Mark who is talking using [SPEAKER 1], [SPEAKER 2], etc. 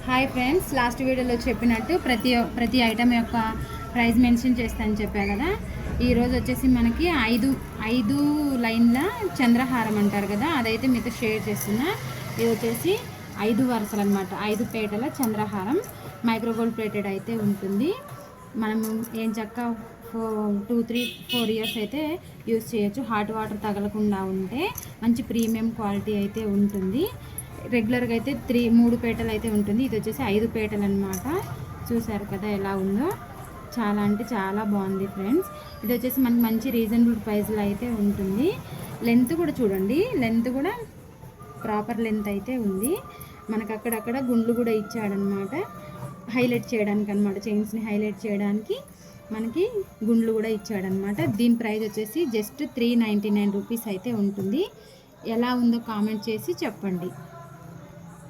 [SPEAKER 1] Hi friends, last వీడియోలో చెప్పినట్టు ప్రతి ఐటమ్ యొక్క ప్రైస్ మెన్షన్ చేస్తానని చెప్పా కదా. ఈరోజు వచ్చేసి మనకి ఐదు లైన్ల చంద్రహారం అంటారు కదా, అదైతే మీతో షేర్ చేస్తున్నా. ఇది వచ్చేసి 5 వరుసలు అనమాట, 5 పేటల చంద్రహారం. మైక్రోగోల్డ్ ప్లేటెడ్ అయితే ఉంటుంది. మనము ఏం చక్క 2, 3, 4 ఇయర్స్ అయితే యూస్ చేయొచ్చు. హాట్ వాటర్ తగలకుండా ఉంటే మంచి ప్రీమియం క్వాలిటీ అయితే ఉంటుంది. రెగ్యులర్గా అయితే 3 పేటలు అయితే ఉంటుంది. ఇది వచ్చేసి 5 పేటలు అనమాట. చూసారు కదా ఎలా ఉందో, చాలా అంటే చాలా బాగుంది ఫ్రెండ్స్. ఇది వచ్చేసి మనకి మంచి రీజనబుల్ ప్రైస్లో అయితే ఉంటుంది. లెంత్ కూడా చూడండి, లెంత్ కూడా ప్రాపర్ లెంత్ అయితే ఉంది. మనకు అక్కడక్కడ గుండ్లు కూడా ఇచ్చాడనమాట, హైలైట్ చేయడానికి అనమాట. చైన్స్ని హైలైట్ చేయడానికి మనకి గుండ్లు కూడా ఇచ్చాడనమాట. దీని ప్రైస్ వచ్చేసి జస్ట్ 399 రూపీస్ అయితే ఉంటుంది. ఎలా ఉందో కామెంట్ చేసి చెప్పండి.